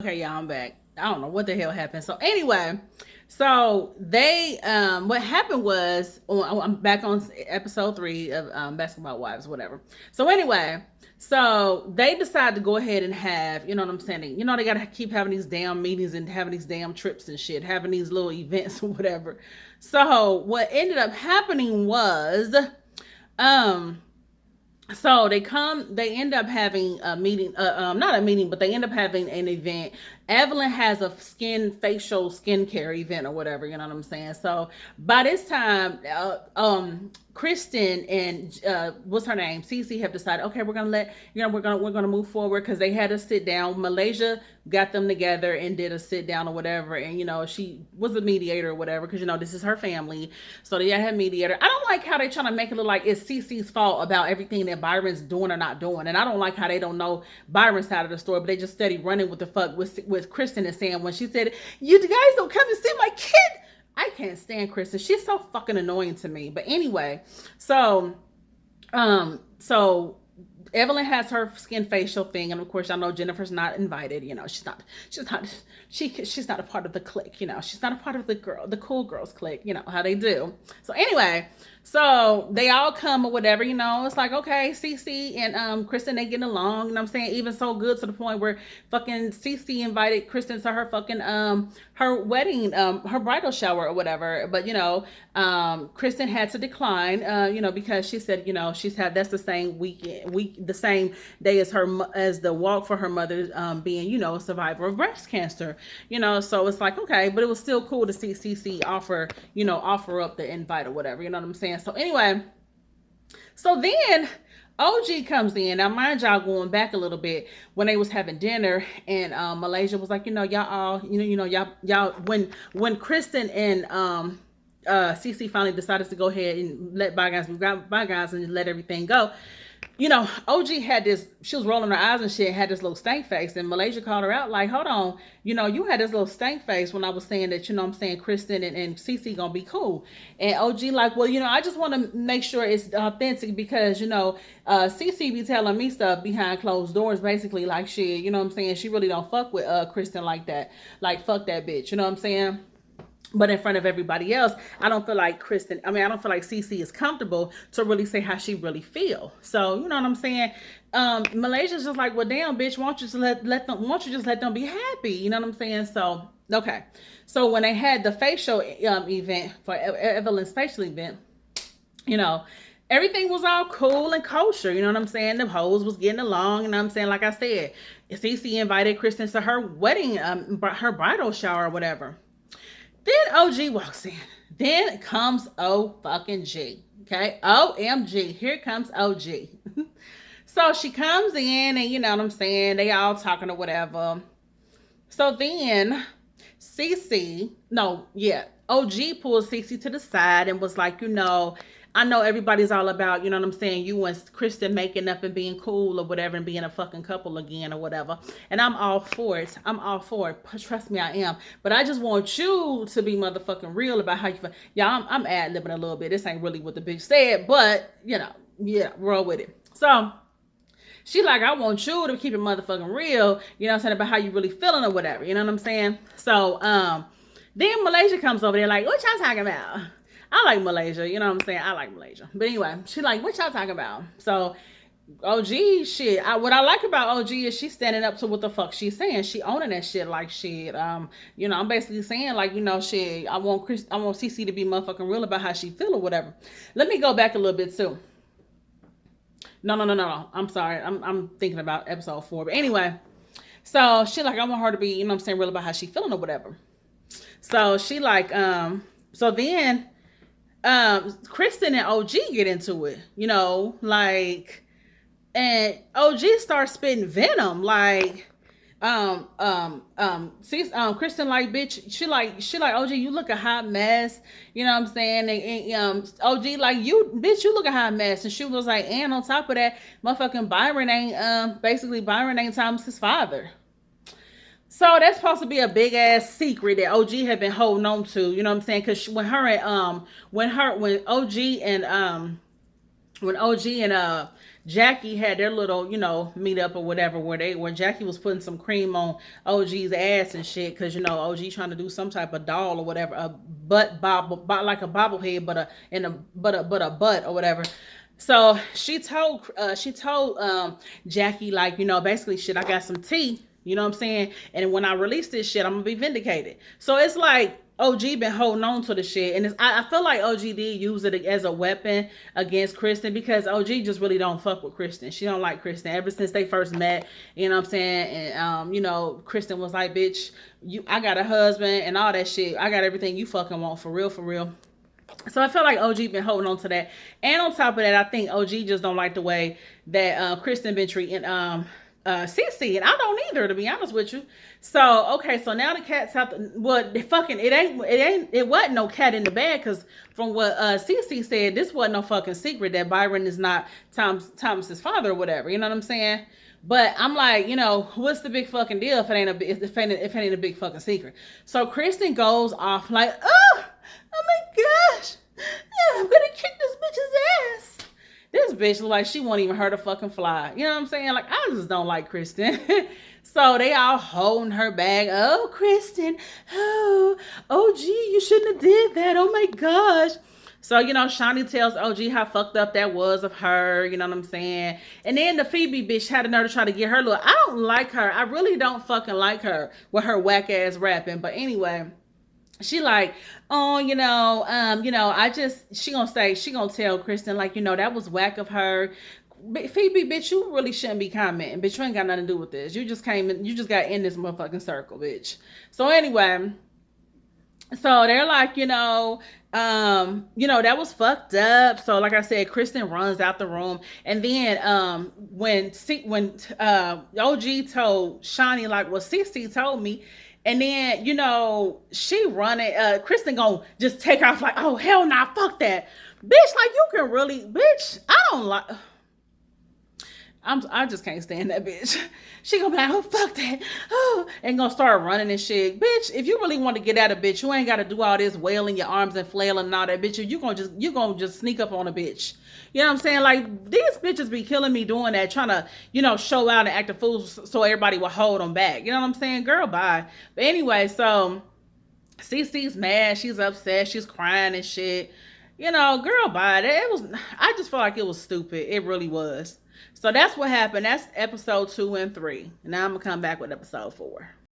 Okay, yeah, I'm back. I don't know what the hell happened. So anyway, so they what happened was I'm back on episode 3 of Basketball Wives, whatever. So anyway, so they decided to go ahead and have, you know what I'm saying? You know they gotta keep having these damn meetings and having these damn trips and shit, having these little events or whatever. So what ended up happening was um so they end up having a meeting, not a meeting, but they end up having an event. Evelyn has a facial skincare event or whatever, you know what I'm saying? So by this time, Kristen and what's her name, Cece, have decided, okay, we're gonna let, we're gonna move forward, because they had a sit down. Malaysia got them together and did a sit down or whatever, and she was a mediator or whatever, because this is her family, so they had a mediator. I don't like how they trying to make it look like it's Cece's fault about everything that Byron's doing or not doing, and I don't like how they don't know Byron's side of the story, but they just steady running with the fuck with Kristen and saying, when she said, "You guys don't come and see my kid." I can't stand Kristen. She's so fucking annoying to me. But anyway, so so Evelyn has her skin facial thing, and of course, I know Jennifer's not invited. She's not a part of the clique. She's not a part of the cool girls clique. You know how they do. So anyway, so they all come or whatever. It's like, okay, Cece and Kristen, they getting along. You know what I'm saying? Even so good to the point where fucking Cece invited Kristen to her fucking her wedding, her bridal shower or whatever. But Kristen had to decline. Because she said, she's had that's the same the same day as the walk for her mother, being a survivor of breast cancer. So it's like, okay, but it was still cool to see Cece offer up the invite or whatever. You know what I'm saying? So anyway, so then OG comes in. Now, mind y'all, going back a little bit, when they was having dinner, and Malaysia was like, y'all all, y'all, when Kristen and Cece finally decided to go ahead and let bygones be bygones and let everything go. OG had this, she was rolling her eyes and shit, had this little stank face, and Malaysia called her out like, hold on, you had this little stank face when I was saying that, I'm saying Kristen and Cece gonna be cool. And OG like, well, I just want to make sure it's authentic, because, Cece be telling me stuff behind closed doors, basically, like, shit, you know what I'm saying? She really don't fuck with Kristen like that. Like, fuck that bitch, you know what I'm saying? But in front of everybody else, I don't feel like I don't feel like Cece is comfortable to really say how she really feel. So, you know what I'm saying? Malaysia's just like, well, damn, bitch, won't you just won't you just let them be happy? You know what I'm saying? So, okay. So when they had the facial event for Evelyn's facial event, everything was all cool and kosher. You know what I'm saying? The hoes was getting along. You know what I'm saying? Like I said, Cece invited Kristen to her wedding, her bridal shower or whatever. Then OG walks in. Then comes O fucking G. Okay? OMG. Here comes OG. So she comes in, and you know what I'm saying? They all talking or whatever. So then Cece, no, yeah, OG pulls Cece to the side and was like, I know everybody's all about, you know what I'm saying, you and Kristen making up and being cool or whatever, and being a fucking couple again or whatever. And I'm all for it. I'm all for it. Trust me, I am. But I just want you to be motherfucking real about how you feel. Yeah, I'm ad-libbing a little bit. This ain't really what the bitch said, but, yeah, roll with it. So she like, I want you to keep it motherfucking real, you know what I'm saying, about how you really feeling or whatever, you know what I'm saying? So, then Malaysia comes over there like, what y'all talking about? I like Malaysia, you know what I'm saying? I like Malaysia. But anyway, she like, what y'all talking about? So, OG, shit. What I like about OG is she's standing up to what the fuck she's saying. She owning that shit like shit. I'm basically saying like, shit. I want CC to be motherfucking real about how she feel or whatever. Let me go back a little bit too. No. I'm sorry. I'm thinking about episode 4. But anyway, so she like, I want her to be, what I'm saying, real about how she feeling or whatever. So she like, so then Kristen and OG get into it, like, and OG starts spitting venom, like, see, Kristen like, bitch, she like, OG, you look a hot mess, you know what I'm saying? And OG like, you, bitch, you look a hot mess. And she was like, and on top of that, motherfucking Byron ain't Thomas's father. So that's supposed to be a big ass secret that OG had been holding on to, you know what I'm saying? Because when OG and when OG and Jackie had their little, meet up or whatever, where Jackie was putting some cream on OG's ass and shit, because OG trying to do some type of doll or whatever, a butt like a bobblehead, but a butt or whatever. So she told Jackie, like, basically, shit, I got some tea. You know what I'm saying? And when I release this shit, I'm gonna be vindicated. So it's like OG been holding on to the shit, and I feel like OG did use it as a weapon against Kristen, because OG just really don't fuck with Kristen. She don't like Kristen ever since they first met. You know what I'm saying? And Kristen was like, "Bitch, I got a husband and all that shit. I got everything you fucking want, for real, for real." So I feel like OG been holding on to that, and on top of that, I think OG just don't like the way that Kristen been treating CC, and I don't either, to be honest with you. So okay, so now the cat's out. Well, fucking it wasn't no cat in the bag, because from what CC said, this wasn't no fucking secret that Byron is not Thomas's father or whatever. You know what I'm saying? But I'm like, what's the big fucking deal if it ain't a big fucking secret? So Kristen goes off like, oh my gosh, yeah, I'm gonna kick this bitch's ass. This bitch look like she won't even hurt a fucking fly. You know what I'm saying? Like, I just don't like Kristen. So they all holding her back. Oh, Kristen. Oh, gee, you shouldn't have did that. Oh my gosh. So, Shani tells OG how fucked up that was of her. You know what I'm saying? And then the Phoebe bitch had a nerve to try to get her look. I don't like her. I really don't fucking like her with her whack ass rapping. But anyway, she like, oh, she gonna tell Kristen, like, that was whack of her. Phoebe, bitch, you really shouldn't be commenting. Bitch, you ain't got nothing to do with this. You just came in, you just got in this motherfucking circle, bitch. So anyway, so they're like, that was fucked up. So like I said, Kristen runs out the room, and then when OG told Shani, like, well, CC told me. And then, she running, Kristen gonna just take off like, oh, hell nah, fuck that. Bitch, like, you can really, bitch, I don't like, I just can't stand that bitch. She gonna be like, oh, fuck that. Oh, and gonna start running and shit. Bitch, if you really want to get at a bitch, you ain't gotta do all this wailing your arms and flailing and all that, bitch. You gonna just sneak up on a bitch. You know what I'm saying? Like, these bitches be killing me doing that, trying to, show out and act a fool so everybody will hold them back. You know what I'm saying? Girl, bye. But anyway, so CC's mad, she's upset, she's crying and shit. Girl, bye. I just felt like it was stupid. It really was. So that's what happened. That's episode 2 and 3. Now I'm gonna come back with episode 4.